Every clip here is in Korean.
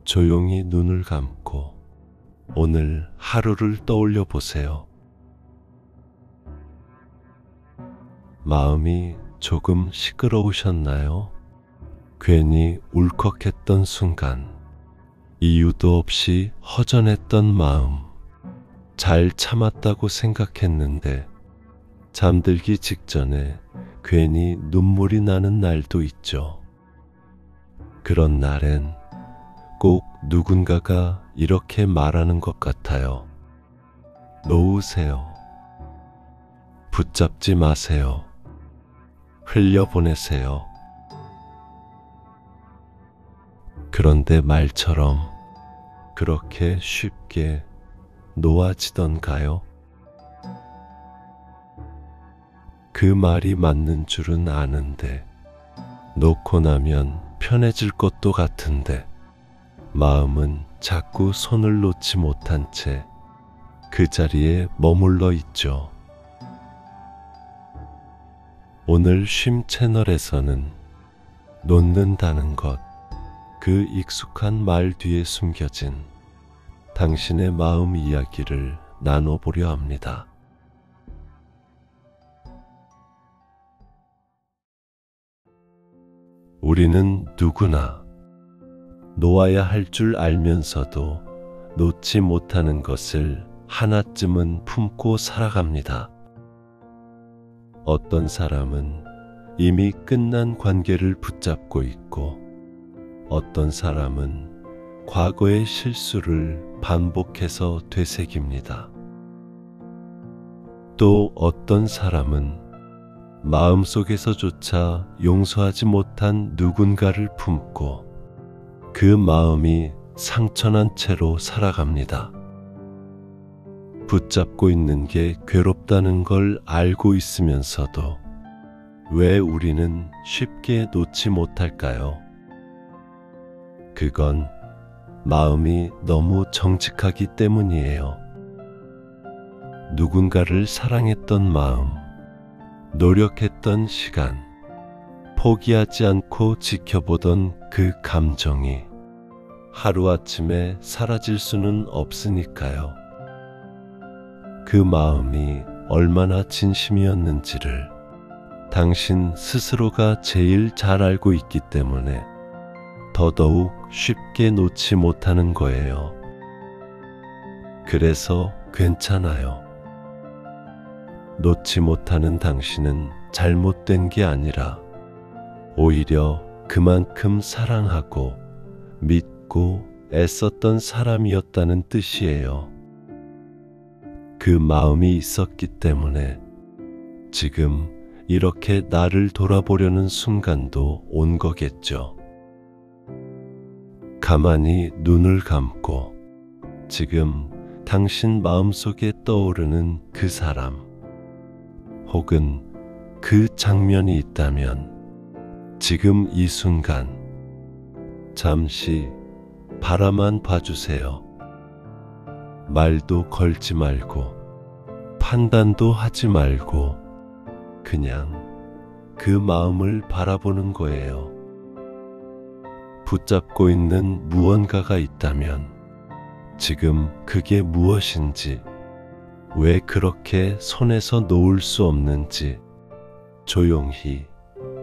조용히 눈을 감고 오늘 하루를 떠올려 보세요. 마음이 조금 시끄러우셨나요? 괜히 울컥했던 순간, 이유도 없이 허전했던 마음, 잘 참았다고 생각했는데 잠들기 직전에 괜히 눈물이 나는 날도 있죠. 그런 날엔 꼭 누군가가 이렇게 말하는 것 같아요. 놓으세요. 붙잡지 마세요. 흘려보내세요. 그런데 말처럼 그렇게 쉽게 놓아지던가요? 그 말이 맞는 줄은 아는데, 놓고 나면 편해질 것도 같은데, 마음은 자꾸 손을 놓지 못한 채 그 자리에 머물러 있죠. 오늘 쉼 채널에서는 놓는다는 것, 그 익숙한 말 뒤에 숨겨진 당신의 마음 이야기를 나눠보려 합니다. 우리는 누구나 놓아야 할 줄 알면서도 놓지 못하는 것을 하나쯤은 품고 살아갑니다. 어떤 사람은 이미 끝난 관계를 붙잡고 있고, 어떤 사람은 과거의 실수를 반복해서 되새깁니다. 또 어떤 사람은 마음속에서조차 용서하지 못한 누군가를 품고 그 마음이 상처난 채로 살아갑니다. 붙잡고 있는 게 괴롭다는 걸 알고 있으면서도 왜 우리는 쉽게 놓지 못할까요? 그건 마음이 너무 정직하기 때문이에요. 누군가를 사랑했던 마음, 노력했던 시간, 포기하지 않고 지켜보던 그 감정이 하루아침에 사라질 수는 없으니까요. 그 마음이 얼마나 진심이었는지를 당신 스스로가 제일 잘 알고 있기 때문에 더더욱 쉽게 놓지 못하는 거예요. 그래서 괜찮아요. 놓지 못하는 당신은 잘못된 게 아니라 오히려 그만큼 사랑하고 믿고 애썼던 사람이었다는 뜻이에요. 그 마음이 있었기 때문에 지금 이렇게 나를 돌아보려는 순간도 온 거겠죠. 가만히 눈을 감고 지금 당신 마음속에 떠오르는 그 사람, 혹은 그 장면이 있다면 지금 이 순간 잠시 바라만 봐주세요. 말도 걸지 말고 판단도 하지 말고 그냥 그 마음을 바라보는 거예요. 붙잡고 있는 무언가가 있다면 지금 그게 무엇인지, 왜 그렇게 손에서 놓을 수 없는지 조용히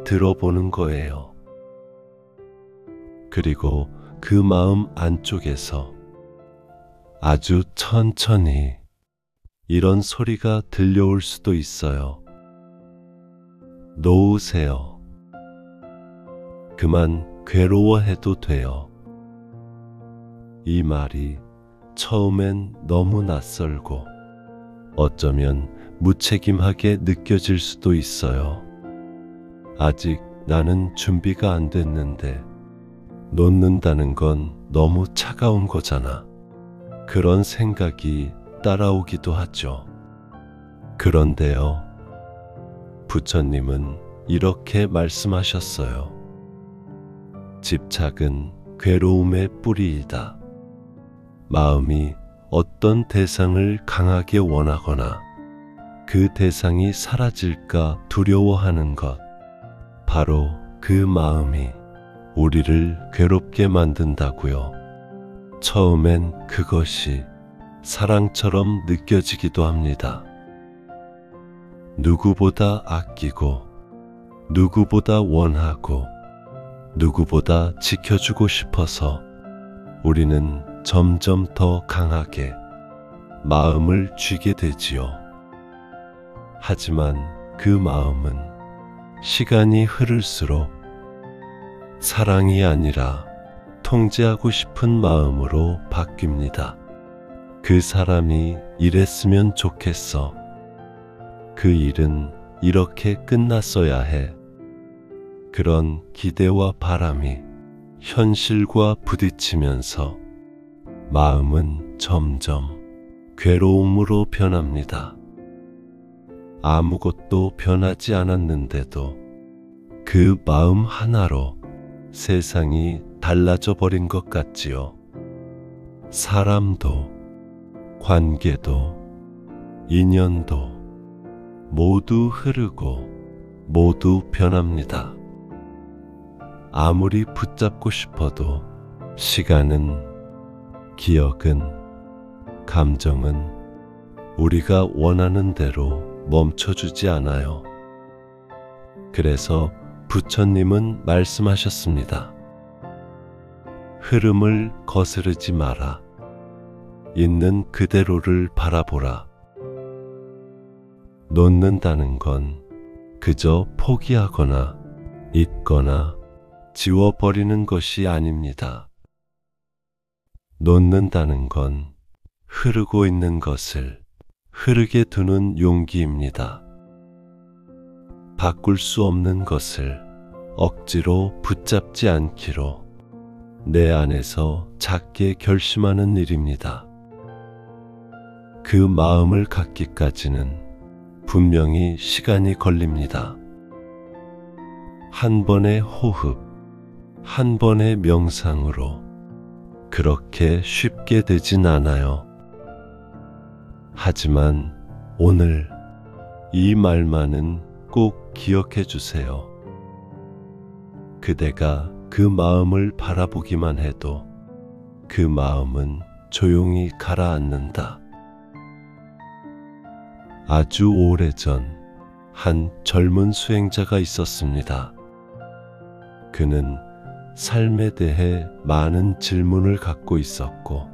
들어보는 거예요. 그리고 그 마음 안쪽에서 아주 천천히 이런 소리가 들려올 수도 있어요. 놓으세요. 그만 괴로워해도 돼요. 이 말이 처음엔 너무 낯설고 어쩌면 무책임하게 느껴질 수도 있어요. 아직 나는 준비가 안 됐는데 놓는다는 건 너무 차가운 거잖아. 그런 생각이 따라오기도 하죠. 그런데요, 부처님은 이렇게 말씀하셨어요. 집착은 괴로움의 뿌리이다. 마음이 어떤 대상을 강하게 원하거나 그 대상이 사라질까 두려워하는 것, 바로 그 마음이 우리를 괴롭게 만든다고요. 처음엔 그것이 사랑처럼 느껴지기도 합니다. 누구보다 아끼고, 누구보다 원하고, 누구보다 지켜주고 싶어서 우리는 점점 더 강하게 마음을 쥐게 되지요. 하지만 그 마음은 시간이 흐를수록 사랑이 아니라 통제하고 싶은 마음으로 바뀝니다. 그 사람이 이랬으면 좋겠어. 그 일은 이렇게 끝났어야 해. 그런 기대와 바람이 현실과 부딪히면서 마음은 점점 괴로움으로 변합니다. 아무것도 변하지 않았는데도 그 마음 하나로 세상이 달라져 버린 것 같지요. 사람도, 관계도, 인연도 모두 흐르고 모두 변합니다. 아무리 붙잡고 싶어도 시간은, 기억은, 감정은 우리가 원하는 대로 멈춰주지 않아요. 그래서 부처님은 말씀하셨습니다. 흐름을 거스르지 마라. 있는 그대로를 바라보라. 놓는다는 건 그저 포기하거나 잊거나 지워버리는 것이 아닙니다. 놓는다는 건 흐르고 있는 것을 흐르게 두는 용기입니다. 바꿀 수 없는 것을 억지로 붙잡지 않기로 내 안에서 작게 결심하는 일입니다. 그 마음을 갖기까지는 분명히 시간이 걸립니다. 한 번의 호흡, 한 번의 명상으로 그렇게 쉽게 되진 않아요. 하지만 오늘 이 말만은 꼭 기억해 주세요. 그대가 그 마음을 바라보기만 해도 그 마음은 조용히 가라앉는다. 아주 오래전 한 젊은 수행자가 있었습니다. 그는 삶에 대해 많은 질문을 갖고 있었고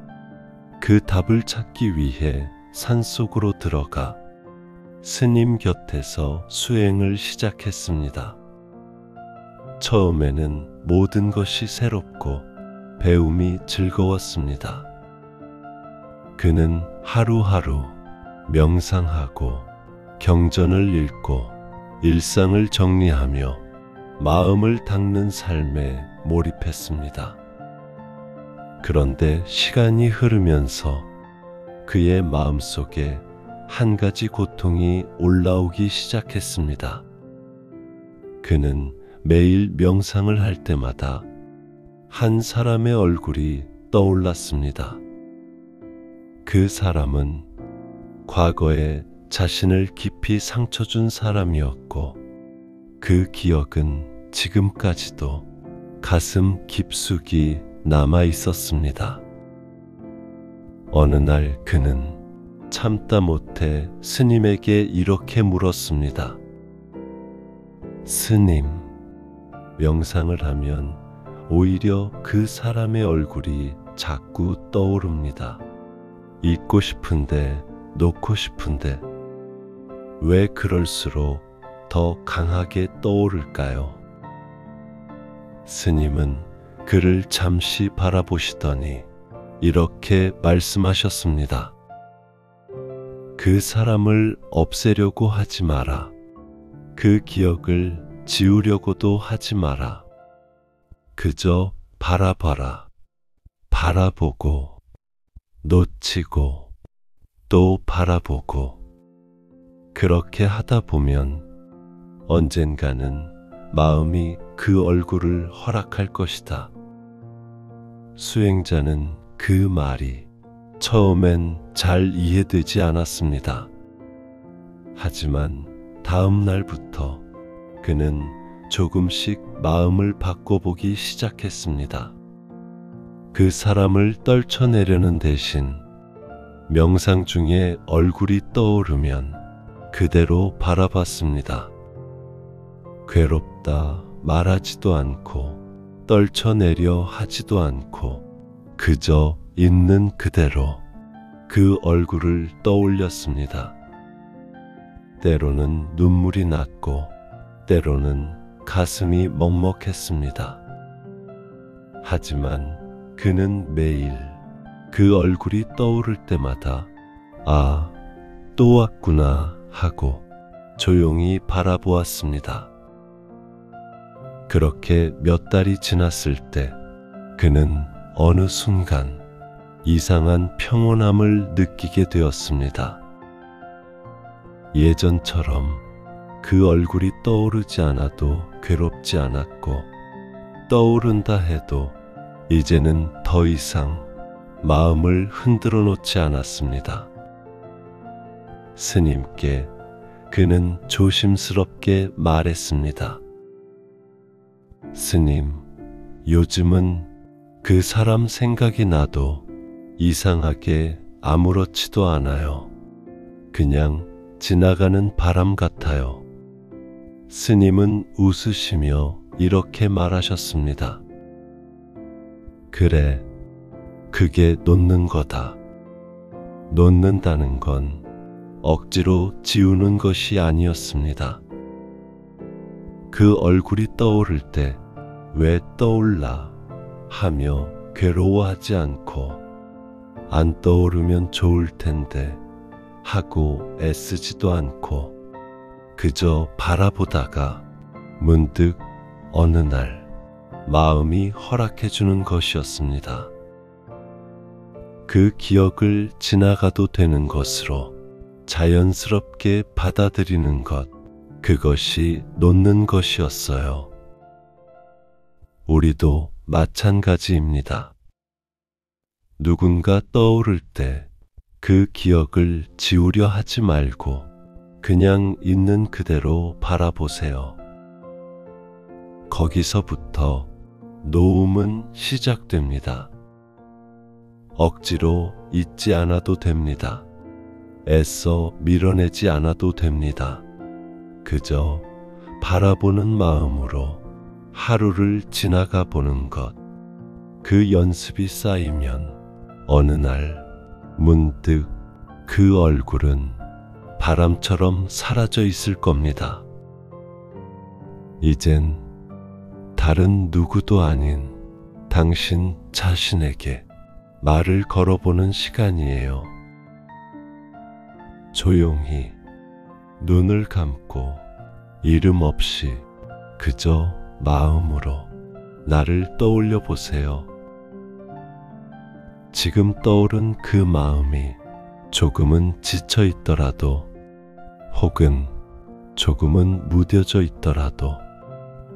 그 답을 찾기 위해 산속으로 들어가 스님 곁에서 수행을 시작했습니다. 처음에는 모든 것이 새롭고 배움이 즐거웠습니다. 그는 하루하루 명상하고 경전을 읽고 일상을 정리하며 마음을 닦는 삶에 몰입했습니다. 그런데 시간이 흐르면서 그의 마음속에 한 가지 고통이 올라오기 시작했습니다. 그는 매일 명상을 할 때마다 한 사람의 얼굴이 떠올랐습니다. 그 사람은 과거에 자신을 깊이 상처 준 사람이었고 그 기억은 지금까지도 가슴 깊숙이 남아 있었습니다. 어느 날 그는 참다 못해 스님에게 이렇게 물었습니다. 스님, 명상을 하면 오히려 그 사람의 얼굴이 자꾸 떠오릅니다. 잊고 싶은데, 놓고 싶은데, 왜 그럴수록 더 강하게 떠오를까요? 스님은 그를 잠시 바라보시더니 이렇게 말씀하셨습니다. 그 사람을 없애려고 하지 마라. 그 기억을 지우려고도 하지 마라. 그저 바라봐라. 바라보고, 놓치고, 또 바라보고. 그렇게 하다 보면 언젠가는 마음이 그 얼굴을 허락할 것이다. 수행자는 그 말이 처음엔 잘 이해되지 않았습니다. 하지만 다음 날부터 그는 조금씩 마음을 바꿔보기 시작했습니다. 그 사람을 떨쳐내려는 대신 명상 중에 얼굴이 떠오르면 그대로 바라봤습니다. 괴롭다 말하지도 않고 떨쳐내려 하지도 않고 그저 있는 그대로 그 얼굴을 떠올렸습니다. 때로는 눈물이 났고 때로는 가슴이 먹먹했습니다. 하지만 그는 매일 그 얼굴이 떠오를 때마다 아, 또 왔구나 하고 조용히 바라보았습니다. 그렇게 몇 달이 지났을 때 그는 어느 순간 이상한 평온함을 느끼게 되었습니다. 예전처럼 그 얼굴이 떠오르지 않아도 괴롭지 않았고 떠오른다 해도 이제는 더 이상 마음을 흔들어 놓지 않았습니다. 스님께 그는 조심스럽게 말했습니다. 스님, 요즘은 그 사람 생각이 나도 이상하게 아무렇지도 않아요. 그냥 지나가는 바람 같아요. 스님은 웃으시며 이렇게 말하셨습니다. 그래, 그게 놓는 거다. 놓는다는 건 억지로 지우는 것이 아니었습니다. 그 얼굴이 떠오를 때 왜 떠올라 하며 괴로워하지 않고 안 떠오르면 좋을 텐데 하고 애쓰지도 않고 그저 바라보다가 문득 어느 날 마음이 허락해 주는 것이었습니다. 그 기억을 지나가도 되는 것으로 자연스럽게 받아들이는 것, 그것이 놓는 것이었어요. 우리도 마찬가지입니다. 누군가 떠오를 때 그 기억을 지우려 하지 말고 그냥 있는 그대로 바라보세요. 거기서부터 놓음은 시작됩니다. 억지로 잊지 않아도 됩니다. 애써 밀어내지 않아도 됩니다. 그저 바라보는 마음으로 하루를 지나가 보는 것, 그 연습이 쌓이면 어느 날 문득 그 얼굴은 바람처럼 사라져 있을 겁니다. 이젠 다른 누구도 아닌 당신 자신에게 말을 걸어보는 시간이에요. 조용히 눈을 감고 이름 없이 그저 마음으로 나를 떠올려 보세요. 지금 떠오른 그 마음이 조금은 지쳐 있더라도 혹은 조금은 무뎌져 있더라도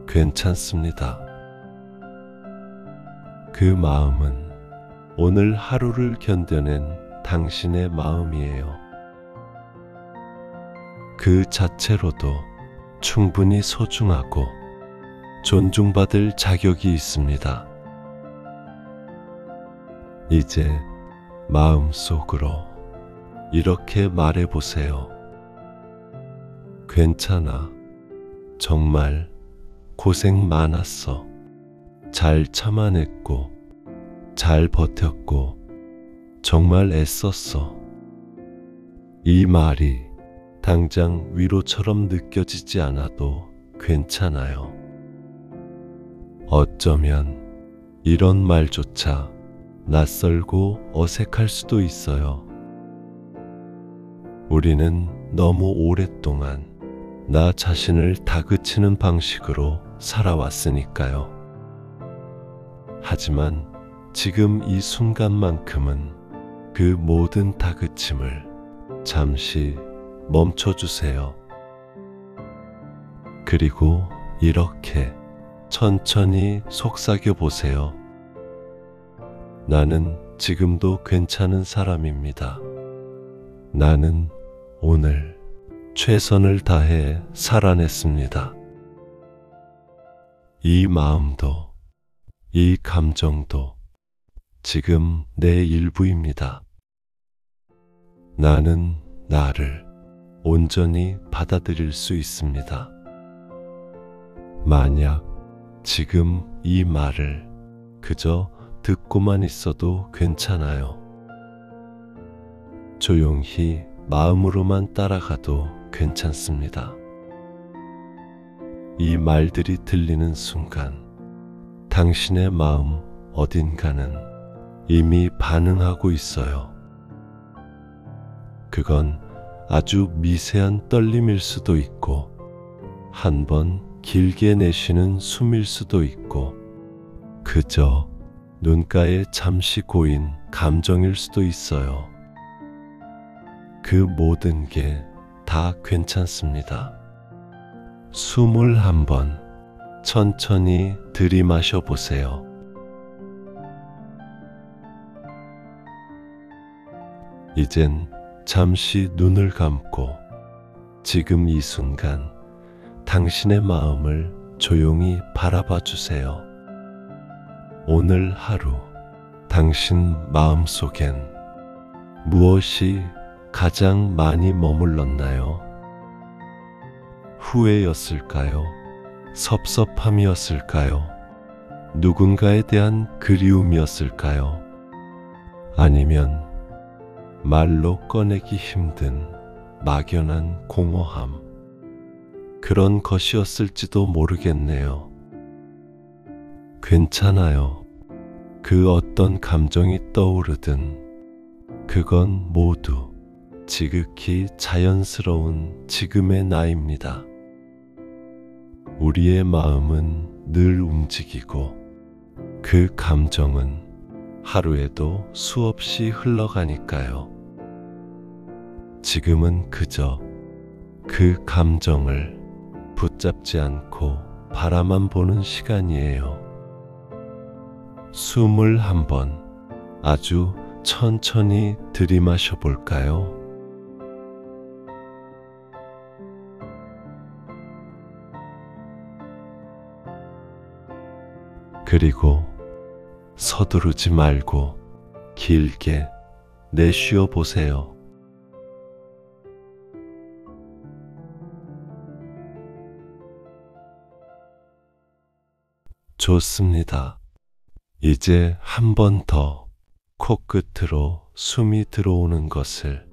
괜찮습니다. 그 마음은 오늘 하루를 견뎌낸 당신의 마음이에요. 그 자체로도 충분히 소중하고 존중받을 자격이 있습니다. 이제 마음속으로 이렇게 말해보세요. 괜찮아. 정말 고생 많았어. 잘 참아냈고, 잘 버텼고, 정말 애썼어. 이 말이 당장 위로처럼 느껴지지 않아도 괜찮아요. 어쩌면 이런 말조차 낯설고 어색할 수도 있어요. 우리는 너무 오랫동안 나 자신을 다그치는 방식으로 살아왔으니까요. 하지만 지금 이 순간만큼은 그 모든 다그침을 잠시 멈춰주세요. 그리고 이렇게 천천히 속삭여 보세요. 나는 지금도 괜찮은 사람입니다. 나는 오늘 최선을 다해 살아냈습니다. 이 마음도, 이 감정도 지금 내 일부입니다. 나는 나를 온전히 받아들일 수 있습니다. 만약 지금 이 말을 그저 듣고만 있어도 괜찮아요. 조용히 마음으로만 따라가도 괜찮습니다. 이 말들이 들리는 순간 당신의 마음 어딘가는 이미 반응하고 있어요. 그건 아주 미세한 떨림일 수도 있고 한번 길게 내쉬는 숨일 수도 있고 그저 눈가에 잠시 고인 감정일 수도 있어요. 그 모든 게 다 괜찮습니다. 숨을 한번 천천히 들이마셔 보세요. 이젠 잠시 눈을 감고 지금 이 순간 당신의 마음을 조용히 바라봐 주세요. 오늘 하루 당신 마음 속엔 무엇이 가장 많이 머물렀나요? 후회였을까요? 섭섭함이었을까요? 누군가에 대한 그리움이었을까요? 아니면 말로 꺼내기 힘든 막연한 공허함, 그런 것이었을지도 모르겠네요. 괜찮아요. 그 어떤 감정이 떠오르든 그건 모두 지극히 자연스러운 지금의 나입니다. 우리의 마음은 늘 움직이고 그 감정은 하루에도 수없이 흘러가니까요. 지금은 그저 그 감정을 붙잡지 않고 바라만 보는 시간이에요. 숨을 한번 아주 천천히 들이마셔 볼까요? 그리고 서두르지 말고 길게 내쉬어 보세요. 좋습니다. 이제 한 번 더 코끝으로 숨이 들어오는 것을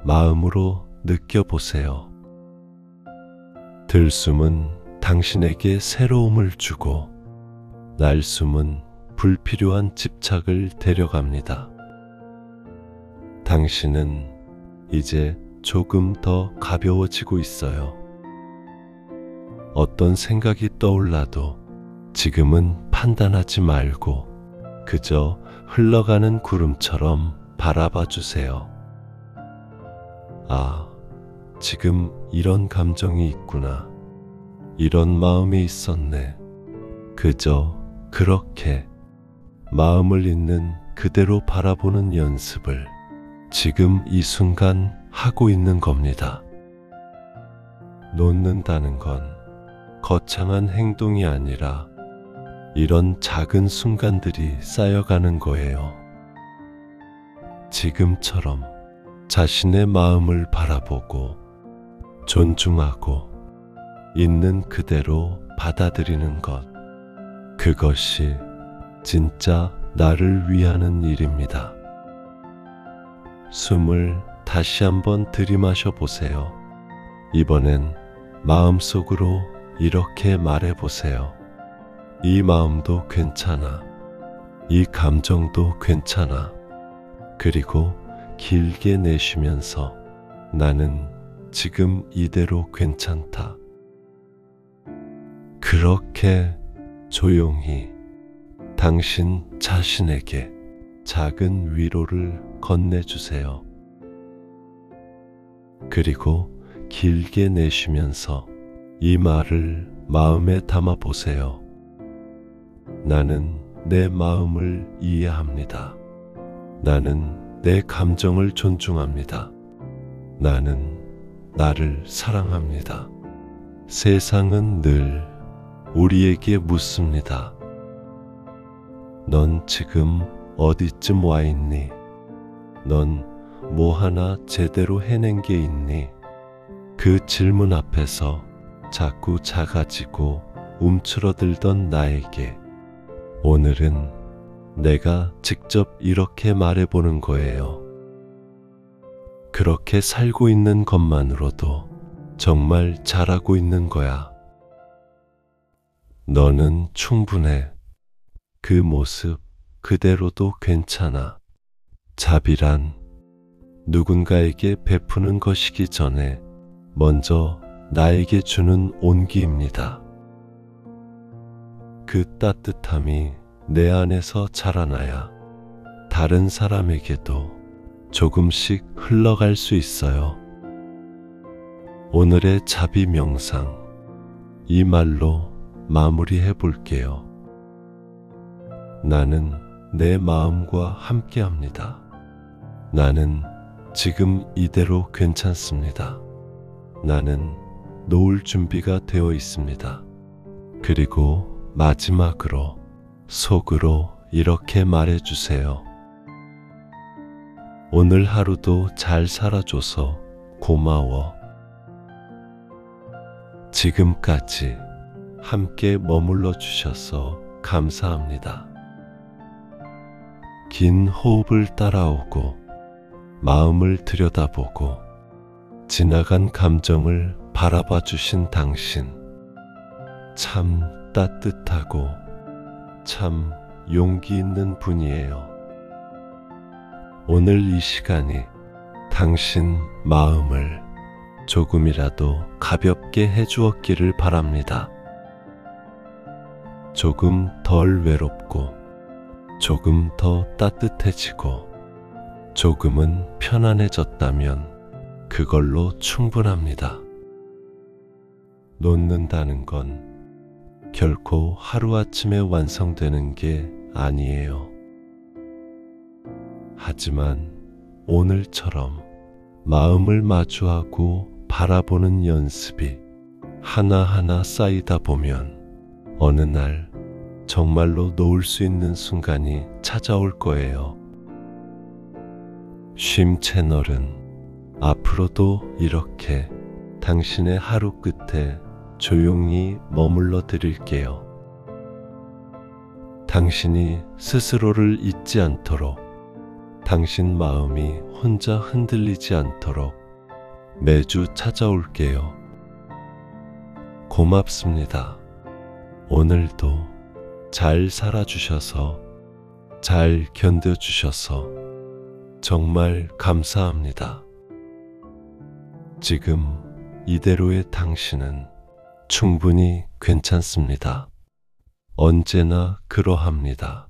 마음으로 느껴보세요. 들숨은 당신에게 새로움을 주고 날숨은 불필요한 집착을 데려갑니다. 당신은 이제 조금 더 가벼워지고 있어요. 어떤 생각이 떠올라도 지금은 판단하지 말고 그저 흘러가는 구름처럼 바라봐 주세요. 아, 지금 이런 감정이 있구나. 이런 마음이 있었네. 그저 그렇게 마음을 있는 그대로 바라보는 연습을 지금 이 순간 하고 있는 겁니다. 놓는다는 건 거창한 행동이 아니라 이런 작은 순간들이 쌓여가는 거예요. 지금처럼 자신의 마음을 바라보고 존중하고 있는 그대로 받아들이는 것, 그것이 진짜 나를 위하는 일입니다. 숨을 다시 한번 들이마셔 보세요. 이번엔 마음속으로 이렇게 말해 보세요. 이 마음도 괜찮아. 이 감정도 괜찮아. 그리고 길게 내쉬면서 나는 지금 이대로 괜찮다. 그렇게 조용히 당신 자신에게 작은 위로를 건네주세요. 그리고 길게 내쉬면서 이 말을 마음에 담아 보세요. 나는 내 마음을 이해합니다. 나는 내 감정을 존중합니다. 나는 나를 사랑합니다. 세상은 늘 우리에게 묻습니다. 넌 지금 어디쯤 와 있니? 넌 뭐 하나 제대로 해낸 게 있니? 그 질문 앞에서 자꾸 작아지고 움츠러들던 나에게 오늘은 내가 직접 이렇게 말해보는 거예요. 그렇게 살고 있는 것만으로도 정말 잘하고 있는 거야. 너는 충분해. 그 모습 그대로도 괜찮아. 자비란 누군가에게 베푸는 것이기 전에 먼저 나에게 주는 온기입니다. 그 따뜻함이 내 안에서 자라나야 다른 사람에게도 조금씩 흘러갈 수 있어요. 오늘의 자비 명상, 이 말로 마무리해 볼게요. 나는 내 마음과 함께 합니다. 나는 지금 이대로 괜찮습니다. 나는 놓을 준비가 되어 있습니다. 그리고 마지막으로 속으로 이렇게 말해주세요. 오늘 하루도 잘 살아줘서 고마워. 지금까지 함께 머물러 주셔서 감사합니다. 긴 호흡을 따라오고 마음을 들여다보고 지나간 감정을 바라봐 주신 당신, 참 따뜻하고 참 용기 있는 분이에요. 오늘 이 시간이 당신 마음을 조금이라도 가볍게 해주었기를 바랍니다. 조금 덜 외롭고 조금 더 따뜻해지고 조금은 편안해졌다면 그걸로 충분합니다. 놓는다는 건 결코 하루아침에 완성되는 게 아니에요. 하지만 오늘처럼 마음을 마주하고 바라보는 연습이 하나하나 쌓이다 보면 어느 날 정말로 놓을 수 있는 순간이 찾아올 거예요. 쉼 채널은 앞으로도 이렇게 당신의 하루 끝에 조용히 머물러 드릴게요. 당신이 스스로를 잊지 않도록, 당신 마음이 혼자 흔들리지 않도록 매주 찾아올게요. 고맙습니다. 오늘도 잘 살아주셔서, 잘 견뎌주셔서 정말 감사합니다. 지금 이대로의 당신은 충분히 괜찮습니다. 언제나 그러합니다.